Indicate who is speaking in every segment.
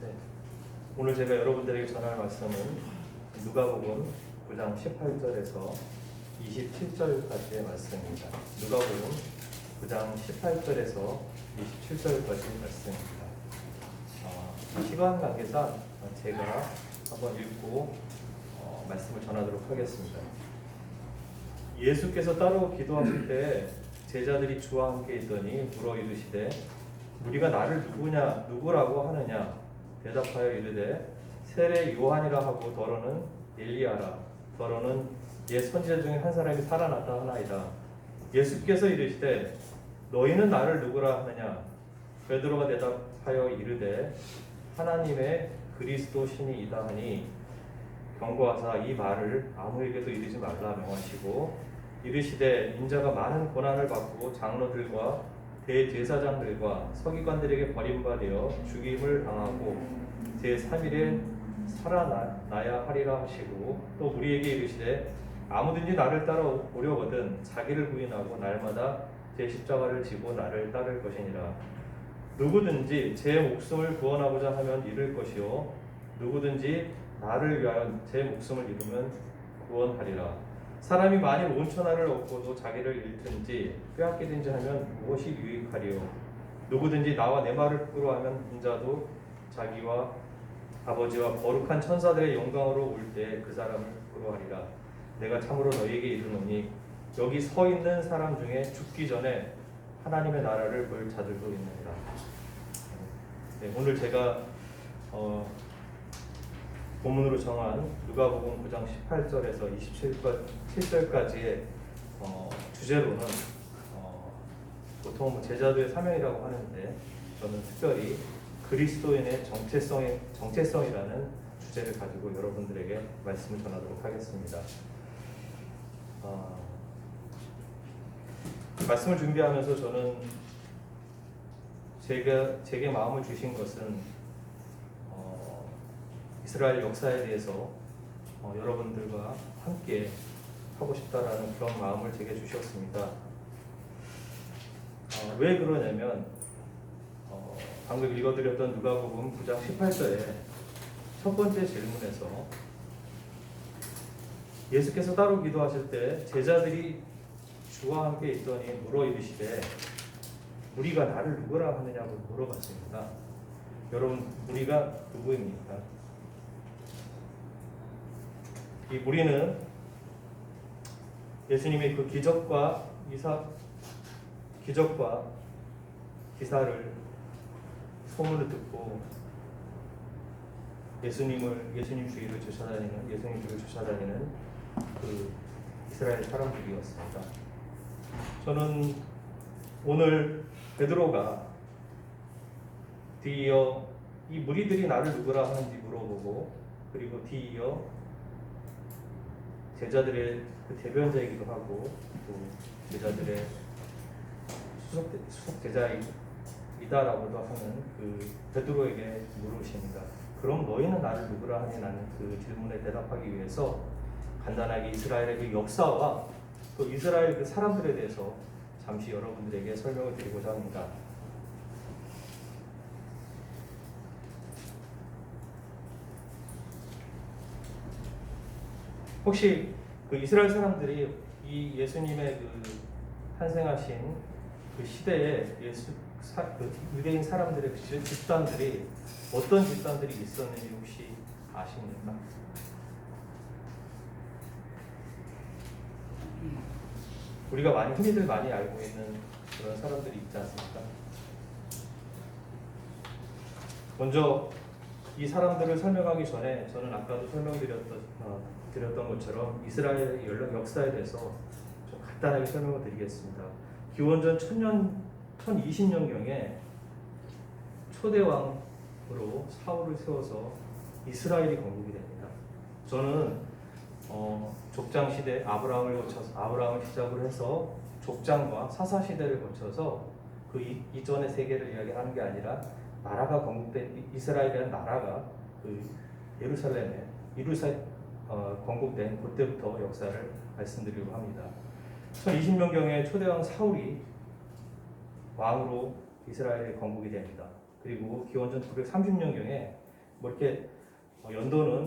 Speaker 1: 네. 오늘 제가 여러분들에게 전할 말씀은 누가복음 9장 18절에서 27절까지의 말씀입니다. 누가복음 9장 18절에서 27절까지의 말씀입니다. 시간 관계상 제가 한번 읽고 말씀을 전하도록 하겠습니다. 예수께서 따로 기도하실 때 제자들이 주와 함께 있더니 물어 이르시되 우리가 나를 누구라고 하느냐? 대답하여 이르되 세례 요한이라 하고 더러는 엘리야라 더러는 옛 선지자 중에 한 사람이 살아났다 하나이다. 예수께서 이르시되 너희는 나를 누구라 하느냐? 베드로가 대답하여 이르되 하나님의 그리스도 신이이다 하니 경고하사 이 말을 아무에게도 이르지 말라 명하시고 이르시되 인자가 많은 고난을 받고 장로들과 대제사장들과 서기관들에게 버림받아 죽임을 당하고 제3일에 살아나야 하리라 하시고 또 우리에게 이르시되 아무든지 나를 따라오려거든 자기를 부인하고 날마다 제 십자가를 지고 나를 따를 것이니라. 누구든지 제 목숨을 구원하고자 하면 잃을 것이요 누구든지 나를 위하여 제 목숨을 잃으면 구원하리라. 사람이 만일 온 천하를 얻고도 자기를 잃든지 빼앗기든지 하면 무엇이 유익하리요? 누구든지 나와 내 말을 부끄러워하면 인자도 자기와 아버지와 거룩한 천사들의 영광으로 올 때 그 사람을 부끄러워하리라. 내가 참으로 너희에게 이르노니 여기 서 있는 사람 중에 죽기 전에 하나님의 나라를 볼 자들도 있느니라. 네, 오늘 제가 본문으로 정한 누가복음 9장 18절에서 27절까지의 주제로는 보통 제자도의 사명이라고 하는데 저는 특별히 그리스도인의 정체성이라는 주제를 가지고 여러분들에게 말씀을 전하도록 하겠습니다. 말씀을 준비하면서 저는 제게 마음을 주신 것은 이스라엘 역사에 대해서 여러분들과 함께 하고 싶다라는 그런 마음을 제게 주셨습니다. 왜 그러냐면 방금 읽어드렸던 누가복음 9장 18절에 첫 번째 질문에서 예수께서 따로 기도하실 때 제자들이 주와 함께 있더니 물어 이르시되 우리가 나를 누구라 하느냐고 물어봤습니다. 여러분, 우리가 누구입니까? 이 우리는 예수님의 그 기적과 기사를 소문을 듣고 예수님 주위를 쫓아다니는 그 이스라엘 사람들이었습니다. 저는 오늘 베드로가 뒤이어 이 무리들이 나를 누구라 하는지 물어보고 그리고 뒤이어 제자들의 그 대변자이기도 하고 또 제자들의 수석 제자이다라고도 하는 그 베드로에게 물으십니다. 그럼 너희는 나를 누구라 하니? 라는 그 질문에 대답하기 위해서 간단하게 이스라엘의 그 역사와 또 이스라엘 그 사람들에 대해서 잠시 여러분들에게 설명을 드리고자 합니다. 혹시 그 이스라엘 사람들이 이 예수님의 그 탄생하신 그 시대에 그 유대인 사람들의 집단들이 어떤 집단들이 있었는지 혹시 아십니까? 우리가 흔히들 많이 알고 있는 그런 사람들이 있지 않습니까? 먼저 이 사람들을 설명하기 전에 저는 아까도 드렸던 것처럼 이스라엘 역사에 대해서 좀 간단하게 설명을 드리겠습니다. 기원전 1020년경에 초대왕으로 사울을 세워서 이스라엘이 건국이 됩니다. 저는 족장 시대 아브라함을 시작으로 해서 족장과 사사 시대를 거쳐서 그 이전의 세계를 이야기하는 게 아니라 나라가 건국된 이스라엘이라는 나라가 그 예루살렘에 건국된 그때부터 역사를 말씀드리려고 합니다. 1020년경에 초대왕 사울이 왕으로 이스라엘에 건국이 됩니다. 그리고 기원전 930년경에 뭐 이렇게 연도는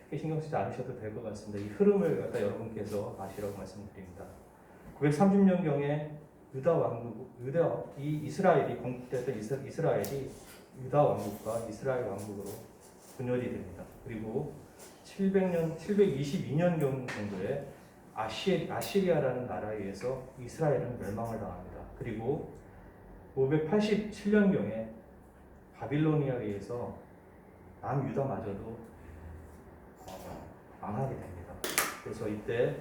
Speaker 1: 크게 신경 쓰지 않으셔도 될 것 같습니다. 이 흐름을 갖다 여러분께서 아시라고 말씀드립니다. 930년경에 이 이스라엘이 건국됐던 이스라엘이 유다 왕국과 이스라엘 왕국으로 분열이 됩니다. 그리고 722년경 정도에 아시리아라는 나라에 의해서 이스라엘은 멸망을 당합니다. 그리고 587년경에 바빌로니아에 의해서 남유다마저도 망하게 됩니다. 그래서 이때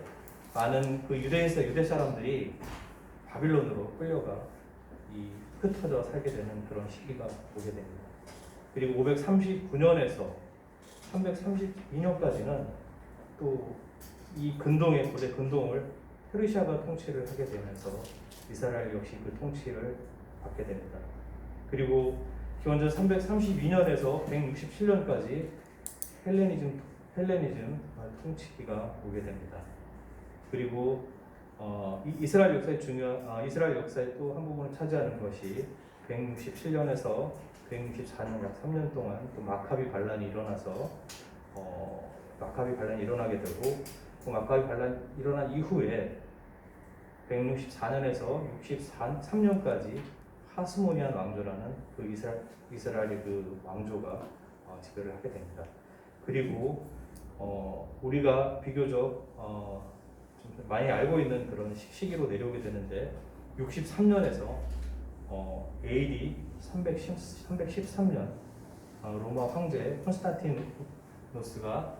Speaker 1: 많은 그 유대 사람들이 바빌론으로 끌려가 흩어져 살게 되는 그런 시기가 오게 됩니다. 그리고 539년에서 332년까지는 또 이 고대 근동을 페르시아가 통치를 하게 되면서 이스라엘 역시 그 통치를 받게 됩니다. 그리고 기원전 332년에서 167년까지 헬레니즘 통치기가 오게 됩니다. 그리고 이스라엘 역사의 또 한 부분을 차지하는 것이 167년에서 164년 약 3년 동안 또 마카비 반란이 일어나서 마카비 반란이 일어나게 되고 그 마카비 반란 일어난 이후에 164년에서 63년까지 하스모니안 왕조라는 그 이스라엘의 그 왕조가 지배를 하게 됩니다. 그리고 우리가 비교적 좀 많이 알고 있는 그런 시기로 내려오게 되는데 63년에서 AD 313년 로마 황제 콘스탄티노스가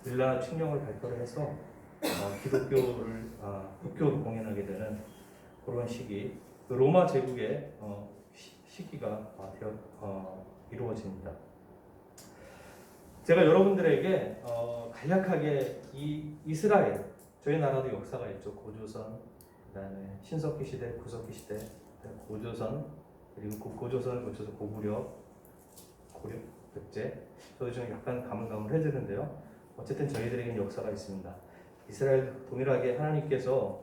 Speaker 1: 밀라 칙령을 발표를 해서 기독교를 국교로 공연하게 되는 그런 시기, 그 로마 제국의 시기가 이루어집니다. 제가 여러분들에게 간략하게 이 이스라엘, 저희 나라도 역사가 있죠. 고조선, 그다음에 신석기 시대, 구석기 시대, 고조선, 그리고 고조선을 거쳐서 고구려, 고려, 백제. 저도 좀 약간 가물가물해지는데요. 어쨌든 저희들에게는 역사가 있습니다. 이스라엘 동일하게 하나님께서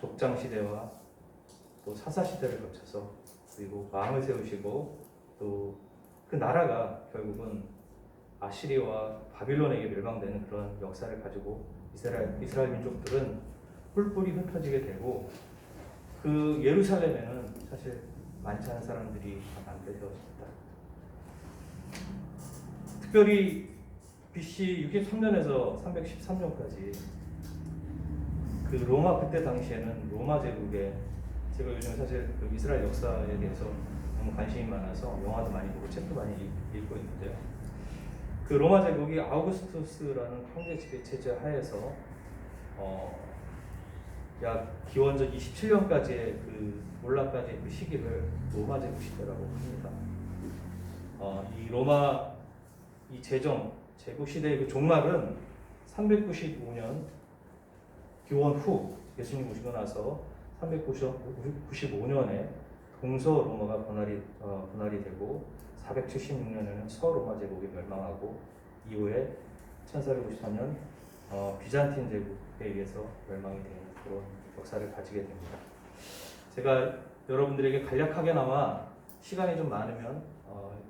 Speaker 1: 족장 시대와 또 사사 시대를 거쳐서 그리고 왕을 세우시고 또 그 나라가 결국은 아시리와 바빌론에게 멸망되는 그런 역사를 가지고 이스라엘 민족들은 뿔뿔이 흩어지게 되고 그 예루살렘에는 사실 많지 않은 사람들이 남게 되었습니다. 특별히 BC 63년에서 313년까지 그 로마 그때 당시에는 로마 제국의 제가 요즘 사실 그 이스라엘 역사에 대해서 너무 관심이 많아서 영화도 많이 보고 책도 많이 읽고 있는데요. 그 로마 제국이 아우구스투스라는 황제 체제 하에서 약 기원전 27년까지의 그 몰락까지의 그 시기를 로마 제국 시대라고 합니다. 이 로마 이 제국 시대의 그 종말은 395년 기원 후 예수님 오시고 나서 395년에 동서 로마가 분할이 되고 476년에는 서로마 제국이 멸망하고 이후에 1454년 비잔틴 제국에 의해서 멸망이 되는 그런 역사를 가지게 됩니다. 제가 여러분들에게 간략하게나마 시간이 좀 많으면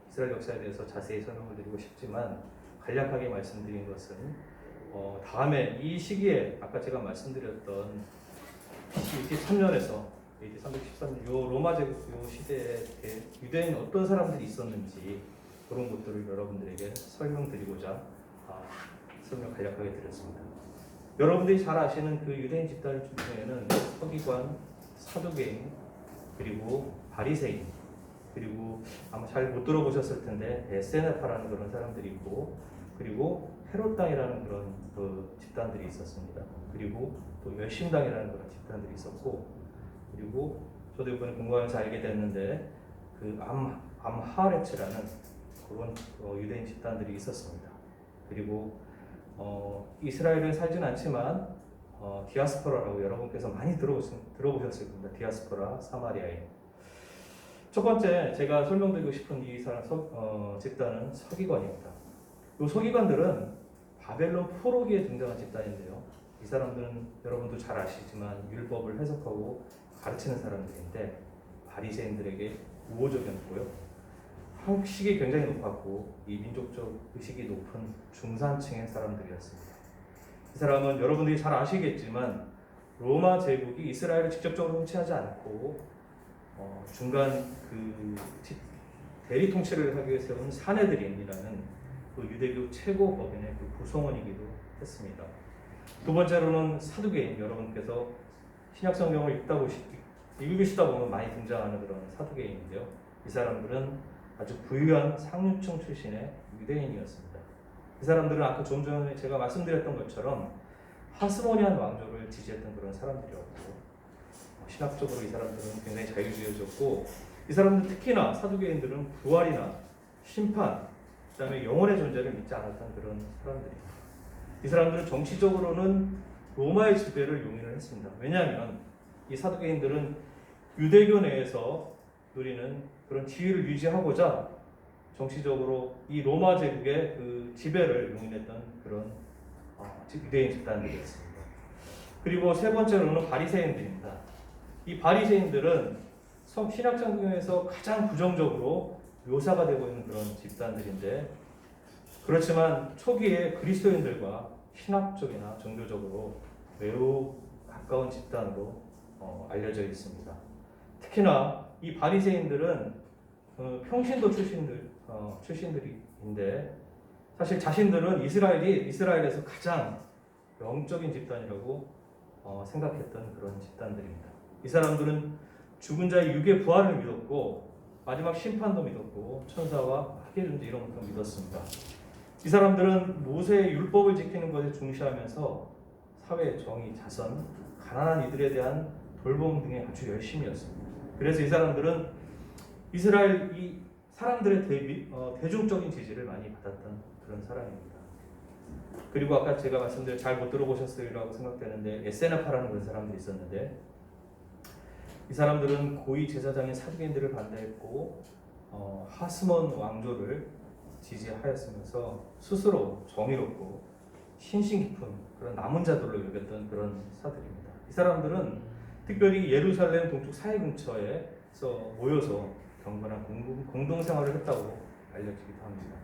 Speaker 1: 이스라엘 역사에 대해서 자세히 설명을 드리고 싶지만 간략하게 말씀드린 것은 다음에 이 시기에 아까 제가 말씀드렸던 BC 63년에서 AD 313년 요 로마 제국 요 시대에 유대인 어떤 사람들이 있었는지 그런 것들을 여러분들에게 설명드리고자 설명 간략하게 드렸습니다. 여러분들이 잘 아시는 그 유대인 집단 중에는 서기관, 사두개인, 그리고 바리새인, 그리고 아마 잘 못 들어보셨을 텐데 에세네파라는 그런 사람들이 있고, 그리고 헤롯당이라는 그런 그 집단들이 있었습니다. 그리고 또 열심당이라는 그런 집단들이 있었고, 그리고 저도 이번에 공부하면서 알게 됐는데 그 암하레츠라는 그런 유대인 집단들이 있었습니다. 그리고 이스라엘에 살진 않지만 디아스포라라고 여러분께서 많이 들어보셨을 겁니다. 디아스포라, 사마리아인. 첫 번째 제가 설명드리고 싶은 이 사람 집단은 서기관입니다. 이 서기관들은 바벨론 포로기에 등장한 집단인데요. 이 사람들은 여러분도 잘 아시지만 율법을 해석하고 가르치는 사람들인데 바리새인들에게 우호적이었고요. 학식이 굉장히 높았고 이 민족적 의식이 높은 중산층의 사람들이었습니다. 이 사람은 여러분들이 잘 아시겠지만 로마 제국이 이스라엘을 직접적으로 통치하지 않고 중간 대리 통치를 하기 위해 세운 사내들인이라는 그 유대교 최고 법인의 그 구성원이기도 했습니다. 두 번째로는 사두개인, 여러분께서 신약 성경을 읽으시다 보면 많이 등장하는 그런 사두개인인데요. 이 사람들은 아주 부유한 상류층 출신의 유대인이었습니다. 이 사람들은 아까 좀 전에 제가 말씀드렸던 것처럼 하스모니안 왕조를 지지했던 그런 사람들이었고, 신학적으로 이 사람들은 굉장히 자유주의였고, 이 사람들 특히나 사두개인들은 부활이나 심판, 그다음에 영혼의 존재를 믿지 않았던 그런 사람들입니다. 이 사람들은 정치적으로는 로마의 지배를 용인을 했습니다. 왜냐하면 이 사두개인들은 유대교 내에서 누리는 그런 지위를 유지하고자 정치적으로 이 로마 제국의 그 지배를 용인했던 그런 유대인 집단들이었습니다. 그리고 세 번째로는 바리새인들입니다. 이 바리새인들은 신약 성경에서 가장 부정적으로 묘사가 되고 있는 그런 집단들인데, 그렇지만 초기에 그리스도인들과 신학적이나 종교적으로 매우 가까운 집단으로 알려져 있습니다. 특히나 이 바리새인들은 평신도 출신들인데 사실 자신들은 이스라엘에서 가장 영적인 집단이라고 생각했던 그런 집단들입니다. 이 사람들은 죽은 자의 육의 부활을 믿었고 마지막 심판도 믿었고 천사와 학의 존재 이런 것도 믿었습니다. 이 사람들은 모세의 율법을 지키는 것에 중시하면서 사회 정의, 자선, 가난한 이들에 대한 돌봄 등에 아주 열심이었습니다. 그래서 이 사람들은 이스라엘 이 사람들의 대중적인 지지를 많이 받았던 그런 사람입니다. 그리고 아까 제가 말씀드린 잘 못 들어보셨으리라고 생각되는데 에세나파라는 그런 사람들이 있었는데, 이 사람들은 고위 제사장인 사두개인들을 반대했고 하스몬 왕조를 지지하였으면서 스스로 정의롭고 신신 깊은 그런 남은 자들로 여겼던 그런 사들입니다. 이 사람들은 특별히 예루살렘 동쪽 사해 근처에서 모여서 경건한 공동생활을 했다고 알려지기도 합니다.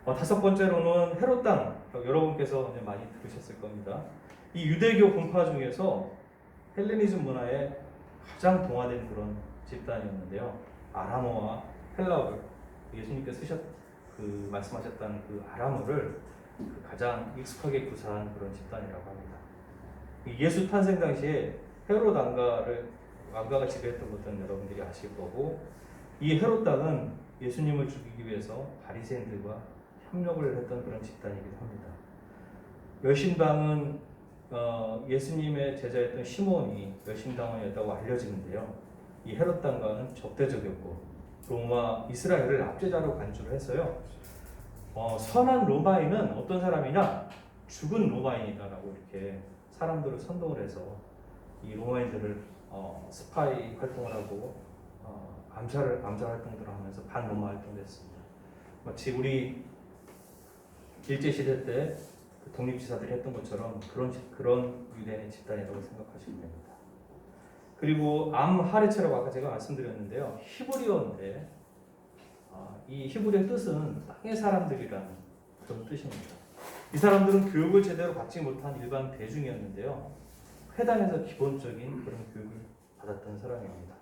Speaker 1: 다섯 번째로는 헤롯 땅, 여러분께서 많이 들으셨을 겁니다. 이 유대교 분파 중에서 헬레니즘 문화에 가장 동화된 그런 집단이었는데요. 아람어와 헬라어를 예수님께서 말씀하셨다는 그 아람어를 가장 익숙하게 구사한 그런 집단이라고 합니다. 예수 탄생 당시에 헤롯 왕가가 지배했던 것은 여러분들이 아실 거고, 이 헤롯 땅은 예수님을 죽이기 위해서 바리새인들과 협력을 했던 그런 집단이기도 합니다. 열심당은 예수님의 제자였던 시몬이 열심당원이었다고 알려지는데요. 이 헤롯 땅과는 적대적이었고 로마 이스라엘을 압제자로 간주를 했어요. 선한 로마인은 어떤 사람이냐? 죽은 로마인이다라고 이렇게 사람들을 선동을 해서 이 로마인들을 스파이 활동을 하고 암살 활동들을 하면서 반로마 활동을 했습니다. 마치 우리 일제시대 때 독립지사들이 했던 것처럼 그런 유대인의 집단이라고 생각하시면 됩니다. 그리고 암하레체라고 아까 제가 말씀드렸는데요. 히브리어인데 이 히브리어의 뜻은 땅의 사람들이라는 그런 뜻입니다. 이 사람들은 교육을 제대로 받지 못한 일반 대중이었는데요. 회당에서 기본적인 그런 교육을 받았던 사람입니다.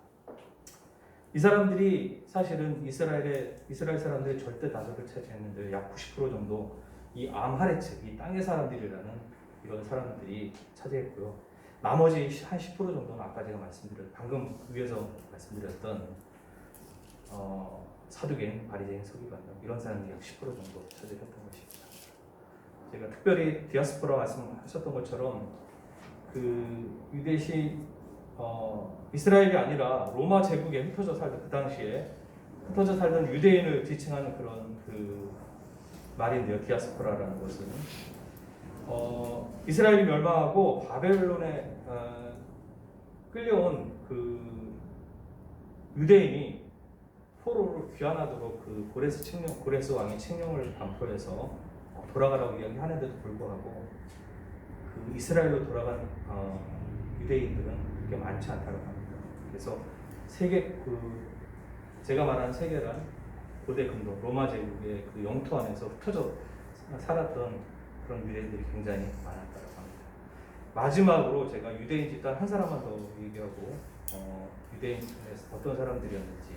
Speaker 1: 이 사람들이 사실은 이스라엘 사람들의 절대 다수를 차지했는데 약 90% 정도 이 암하레체, 이 땅의 사람들이라는 이런 사람들이 차지했고요. 나머지 한 10% 정도는 아까 제가 방금 위에서 말씀드렸던 사두개인, 바리새인, 서기관 이런 사람들이 약 10% 정도 차지했던 것입니다. 제가 특별히 디아스포라 말씀하셨던 것처럼 그 유대시 이스라엘이 아니라 로마 제국에 흩어져 살던 그 당시에 흩어져 살던 유대인을 지칭하는 그런 그 말인데요. 디아스포라라는 것은 이스라엘이 멸망하고 바벨론에 끌려온 그 유대인이 포로로 귀환하도록 그 고레스 왕이 칙령을 반포해서 돌아가라고 이야기하는데도 불구하고 그 이스라엘로 돌아간 유대인들은 그렇게 많지 않다고 합니다. 그래서 제가 말한 세계란 고대 근동 로마 제국의 그 영토 안에서 흩어져 살았던 그런 유대인들이 굉장히 많았다고 합니다. 마지막으로 제가 유대인 집단 한 사람만 더 얘기하고 유대인 중에서 어떤 사람들이었는지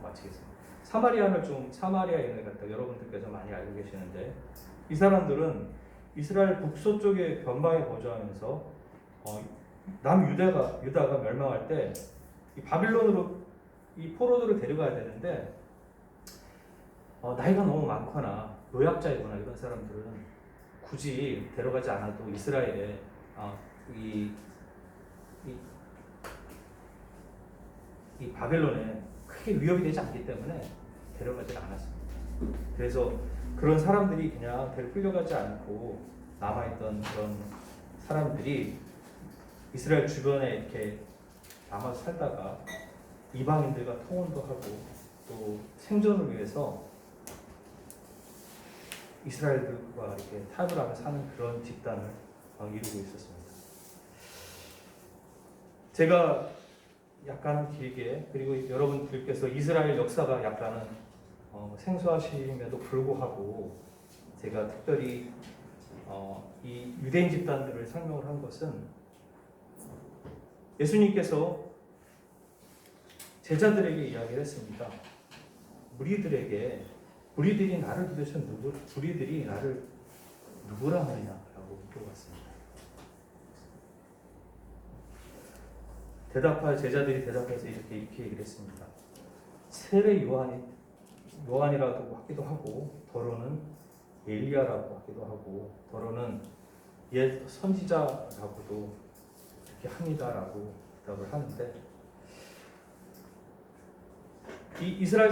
Speaker 1: 마치겠습니다. 사마리아인을 갖다 여러분들께서 많이 알고 계시는데, 이 사람들은 이스라엘 북서쪽의 변방에 거주하면서 유다가 멸망할 때 이 바빌론으로 이 포로들을 데려가야 되는데 나이가 너무 많거나 노약자이거나 이런 사람들은 굳이 데려가지 않아도 이스라엘에 이 바벨론에 크게 위협이 되지 않기 때문에 데려가지 않았습니다. 그래서 그런 사람들이 그냥 끌려가지 않고 남아있던 그런 사람들이 이스라엘 주변에 이렇게 남아서 살다가 이방인들과 통혼도 하고 또 생존을 위해서 이스라엘들과 이렇게 타협을 하며 사는 그런 집단을 이루고 있었습니다. 제가 약간 길게, 그리고 여러분들께서 이스라엘 역사가 약간은 생소하심에도 불구하고 제가 특별히 이 유대인 집단들을 설명을 한 것은, 예수님께서 제자들에게 이야기를 했습니다. 우리들이 나를 도대체 우리들이 나를 누구라 하느냐라고 물어봤습니다. 제자들이 대답해서 이렇게 얘기를 했습니다. 세례 요한이라고 하기도 하고, 더러는 엘리야라고 하기도 하고, 더러는 옛 선지자라고도 이렇게 합니다라고 대답을 하는데, 이스라엘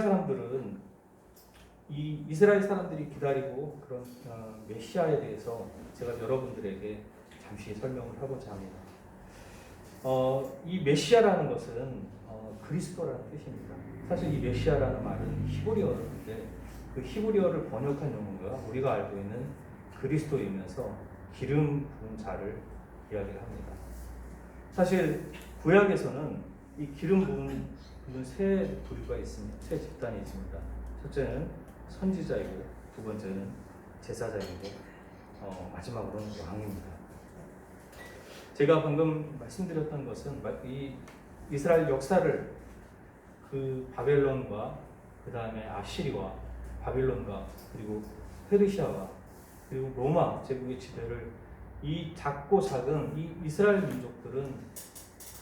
Speaker 1: 사람들이 기다리고 그런 메시아에 대해서 제가 여러분들에게 잠시 설명을 하고자 합니다. 이 메시아라는 것은 그리스도라는 뜻입니다. 사실 이 메시아라는 말은 히브리어인데, 그 히브리어를 번역한 용어가 우리가 알고 있는 그리스도이면서 기름 부은 자를 이야기를 합니다. 사실 구약에서는 이 기름 부은 세 부류가 있습니다. 세 집단이 있습니다. 첫째는 선지자이고, 두 번째는 제사장이고, 마지막으로는 왕입니다. 제가 방금 말씀드렸던 것은 이 이스라엘 역사를 그 바벨론과 그 다음에 아시리와 바빌론과 그리고 페르시아와 그리고 로마 제국의 지배를, 이 작고 작은 이 이스라엘 민족들은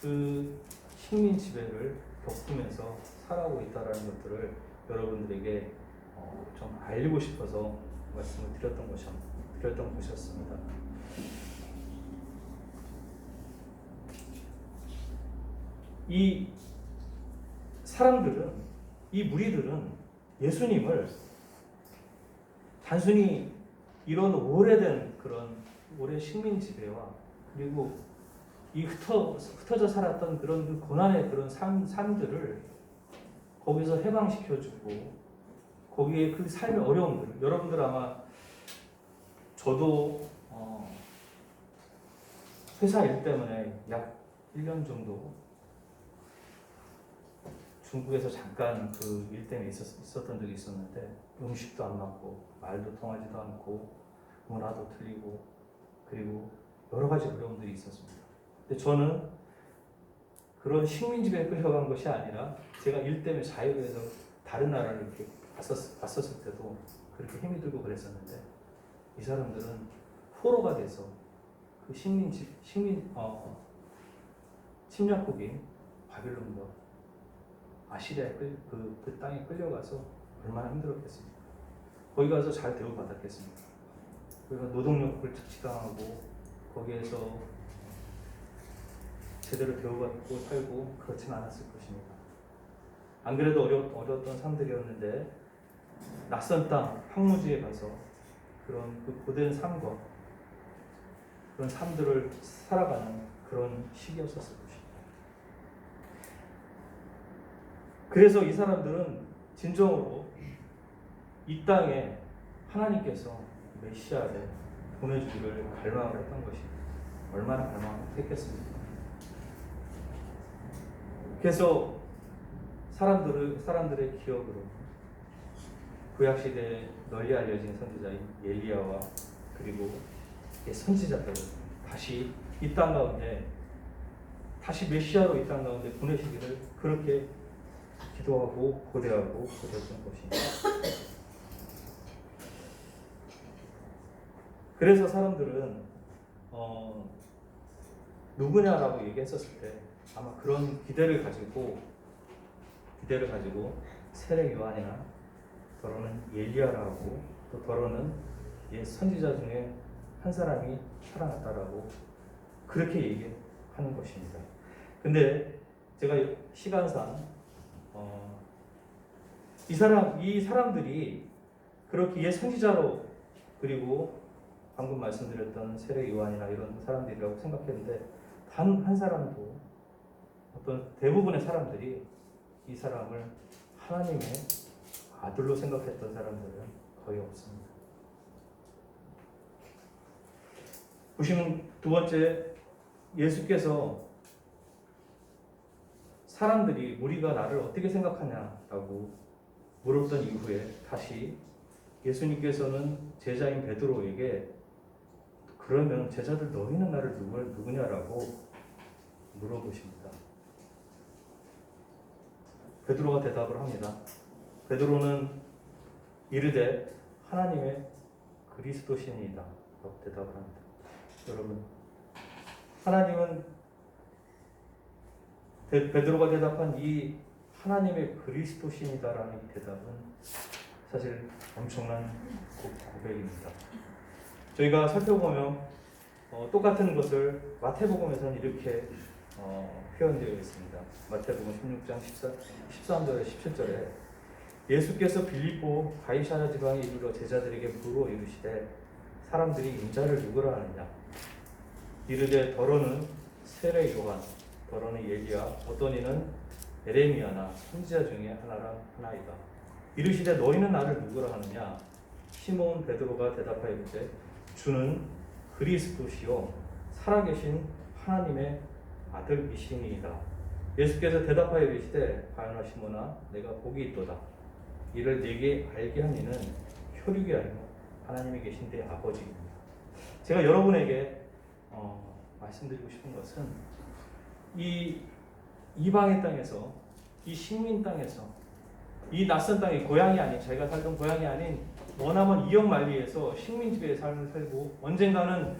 Speaker 1: 그 식민 지배를 겪으면서 살아오고 있다는 것들을 여러분들에게 좀 알리고 싶어서 말씀을 드렸던 것이었습니다. 이 사람들은, 이 무리들은 예수님을 단순히 이런 오래된 그런 오랜 식민 지배와 그리고 이 흩어져 살았던 그런 그 고난의 그런 삶들을 거기서 해방시켜주고, 거기에 그 삶의 어려움들, 여러분들 아마 저도 회사 일 때문에 약 1년 정도 중국에서 잠깐 그 일 때문에 있었던 적이 있었는데, 음식도 안 맞고 말도 통하지도 않고 문화도 틀리고 그리고 여러 가지 어려움들이 있었습니다. 근데 저는 그런 식민지배에 끌려간 것이 아니라 제가 일 때문에 자유로워서 다른 나라를 이렇게 갔었을 때도 그렇게 힘이 들고 그랬었는데, 이 사람들은 포로가 돼서 그 침략국인 바빌론과 아시리아의 그 땅에 끌려가서 얼마나 힘들었겠습니까? 거기 가서 잘 대우받았겠습니까? 거기가 노동력을 착취당하고 거기에서 제대로 대우받고 살고 그렇진 않았을 것입니다. 안 그래도 어려웠던 삶들이었는데, 낯선 땅, 황무지에 가서 그런 그 고된 삶과 그런 삶들을 살아가는 그런 시기였었을 것입니다. 그래서 이 사람들은 진정으로 이 땅에 하나님께서 메시아를 보내주기를 갈망을 했던 것입니다. 얼마나 갈망했겠습니까? 그래서 사람들의 기억으로 구약 시대에 널리 알려진 선지자인 엘리야와 그리고 선지자들 다시 이 땅 가운데 다시 메시아로 이 땅 가운데 보내시기를 그렇게 기도하고 고대하고 그랬던 것입니다. 그래서 사람들은 누구냐라고 얘기했었을 때 아마 그런 기대를 가지고 세례 요한이나 더러는 엘리야라고 또 더러는 선지자 중에 한 사람이 살아났다라고 그렇게 얘기하는 것입니다. 근데 제가 시간상 이 사람들이 그렇게 선지자로 그리고 방금 말씀드렸던 세례 요한이나 이런 사람들이라고 생각했는데 단 한 사람도 어떤 대부분의 사람들이 이 사람을 하나님의 아들로 생각했던 사람들은 거의 없습니다. 보시면 두 번째, 예수께서 사람들이 무리가 나를 어떻게 생각하냐라고 물었던 이후에 다시 예수님께서는 제자인 베드로에게 그러면 제자들 너희는 나를 누구냐라고 물어보십니다. 베드로가 대답을 합니다. 베드로는 이르되 하나님의 그리스도시니이다 라고 대답을 합니다. 여러분, 하나님은 베드로가 대답한 이 하나님의 그리스도시니다라는 이 대답은 사실 엄청난 고백입니다. 저희가 살펴보면 똑같은 것을 마태복음에서는 이렇게 표현되어 있습니다. 마태복음 16장 13절에 17절에 예수께서 빌립보 가이사랴 지방에 이르러 제자들에게 물어 이르시되 사람들이 인자를 누구라 하느냐 이르되 더러는 세례 요한 더러는 엘리야 어떤 이는 에레미야나 선지자 중에 하나이다. 이르시되 너희는 나를 누구라 하느냐 시몬 베드로가 대답하여 이르되 주는 그리스도시요 살아계신 하나님의 아들이시니이다. 예수께서 대답하여 이르시되 바요나 시몬아 내가 복이 있도다. 이를 네게 알게 한 이는 혈육이 아니고 하나님이 계신 내 아버지입니다. 제가 여러분에게 말씀드리고 싶은 것은 이 이방의 땅에서 이 식민 땅에서 이 낯선 땅이 고향이 아닌 저희가 살던 고향이 아닌 머나먼 이역만리에서 식민지배의 삶을 살고 언젠가는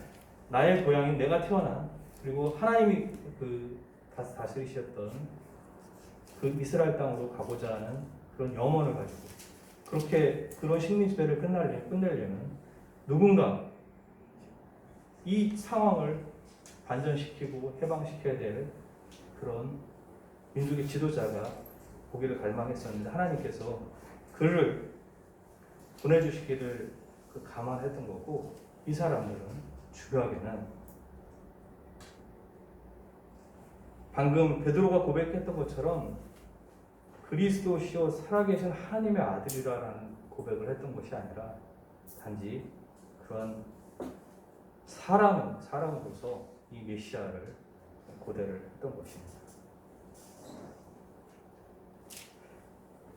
Speaker 1: 나의 고향인 내가 태어난 그리고 하나님이 다스리셨던 그 이스라엘 땅으로 가고자 하는 그런 염원을 가지고 그렇게 그런 식민지배를 끝내려면 누군가 이 상황을 반전시키고 해방시켜야 될 그런 민족의 지도자가 보기를 갈망했었는데 하나님께서 그를 보내주시기를 감안했던 거고 이 사람들은 중요하게는 방금 베드로가 고백했던 것처럼 그리스도시요 살아계신 하나님의 아들이라는 고백을 했던 것이 아니라 단지 그런 사람으로서 이 메시아를 고대를 했던 것입니다.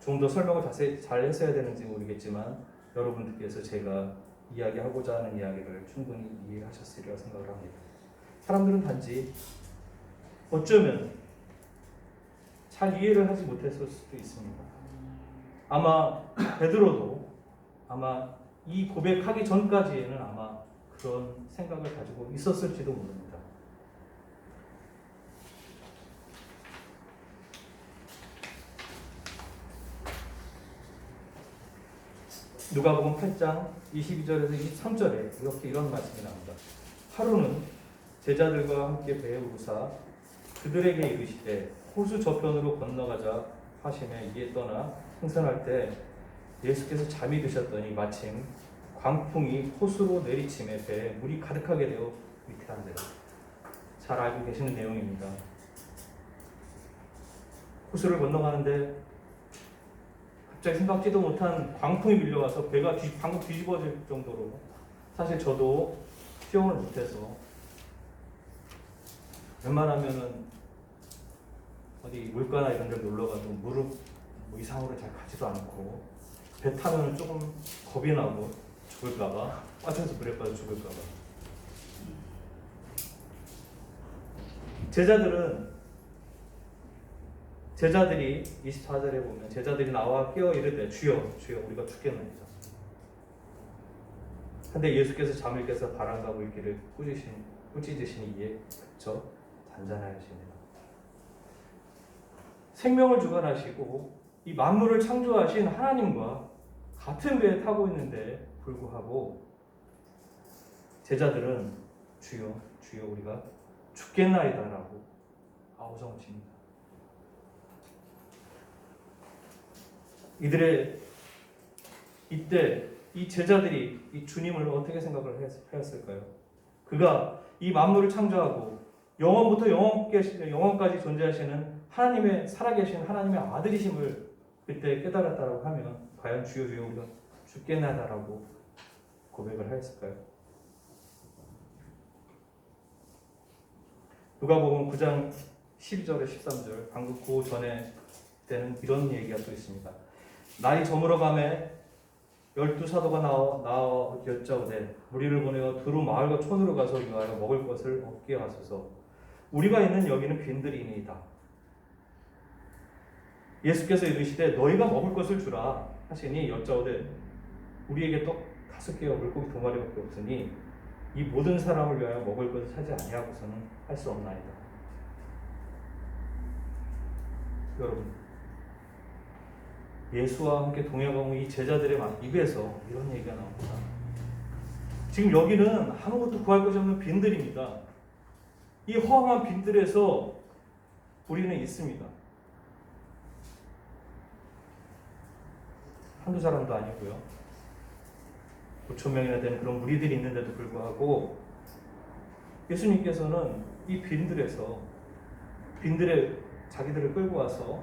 Speaker 1: 좀 더 설명을 자세히 잘 했어야 되는지 모르겠지만 여러분들께서 제가 이야기하고자 하는 이야기를 충분히 이해하셨으리라 생각을 합니다. 사람들은 단지 어쩌면 잘 이해를 하지 못했을 수도 있습니다. 아마 베드로도 아마 이 고백하기 전까지에는 아마 그런 생각을 가지고 있었을지도 모릅니다. 누가복음 8장 22절에서 23절에 이런 말씀이 나옵니다. 하루는 제자들과 함께 배에 오르사 그들에게 이르시되 호수 저편으로 건너가자 하시매 이에 떠나 승선할 때 예수께서 잠이 드셨더니 마침 광풍이 호수로 내리침에 배에 물이 가득하게 되어 위태한대로. 잘 알고 계시는 내용입니다. 호수를 건너가는데 갑자기 생각지도 못한 광풍이 밀려와서 배가 방금 뒤집어질 정도로 사실 저도 수영을 못해서 웬만하면은 어디 물가나 이런 데 놀러가도 무릎 이상으로 잘 가지도 않고 배 타면 조금 겁이 나고 죽을까봐, 빠져서 물에 빠져 죽을까봐. 제자들이 24절에 보면 제자들이 나와 깨어 이르되 주여 주여 우리가 죽겠나이다. 근데 예수께서 잠을 깨서 바람과 물기를 꾸짖으시니 이에 그쳐 잔잔하여집니다. 생명을 주관하시고 이 만물을 창조하신 하나님과 같은 배에 타고 있는데 불구하고 제자들은 주여 주여 우리가 죽겠나이다라고 아우성을 칩니다. 이때 이 제자들이 이 주님을 어떻게 생각을 하였을까요? 그가 이 만물을 창조하고 영원부터 영원까지 존재하시는 하나님의 살아계신 하나님의 아들이심을 그때 깨달았다고 하면 과연 주여 주여 우리가 죽겠나이다라고 고백을 하였을까요? 누가복음 9장 12절에 13절 방금 그 전에 때는 이런 얘기가 또 있습니다. 날이 저물어가매 12사도가 나와 여짜오되 무리를 보내어 두루 마을과 촌으로 가서 유하여 먹을 것을 얻게 하소서. 우리가 있는 여기는 빈들이니이다. 예수께서 이르시되 너희가 먹을 것을 주라 하시니 여짜오되 우리에게 떡 5개와 물고기 2마리밖에 없으니 이 모든 사람을 위하여 먹을 것을 찾지 아니하고서는 할 수 없나이다. 여러분, 예수와 함께 동행하고 이 제자들의 입에서 이런 얘기가 나옵니다. 지금 여기는 아무것도 구할 것이 없는 빈들입니다. 이 허황한 빈들에서 우리는 있습니다. 한두 사람도 아니고요. 5천 명이나 되는 그런 무리들이 있는데도 불구하고 예수님께서는 이 빈들에 자기들을 끌고 와서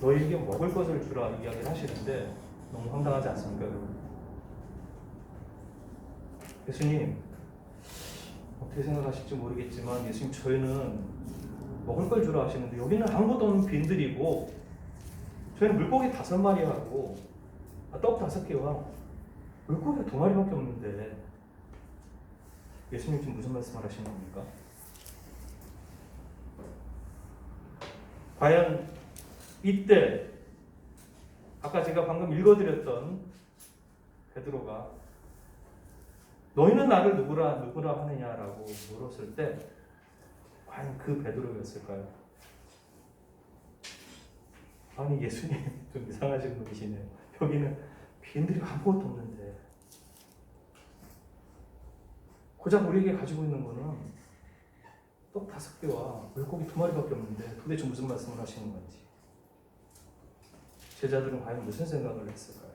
Speaker 1: 너희에게 먹을 것을 주라 이야기를 하시는데 너무 황당하지 않습니까, 여러분? 예수님 어떻게 생각하실지 모르겠지만 예수님 저희는 먹을 걸 주라 하시는데 여기는 아무것도 없는 빈들이고 저희는 물고기 5마리하고 떡 5개와 물고기가 2마리밖에 없는데 예수님 지금 무슨 말씀을 하시는 겁니까? 과연 이때 아까 제가 방금 읽어드렸던 베드로가 너희는 나를 누구라 하느냐라고 물었을 때 과연 그 베드로였을까요? 아니 예수님 좀 이상하신 분이시네요. 여기는 빈들이 아무것도 없는데 고작 우리에게 가지고 있는 거는 떡 5개와 물고기 2마리밖에 없는데 도대체 무슨 말씀을 하시는 건지 제자들은 과연 무슨 생각을 했을까요?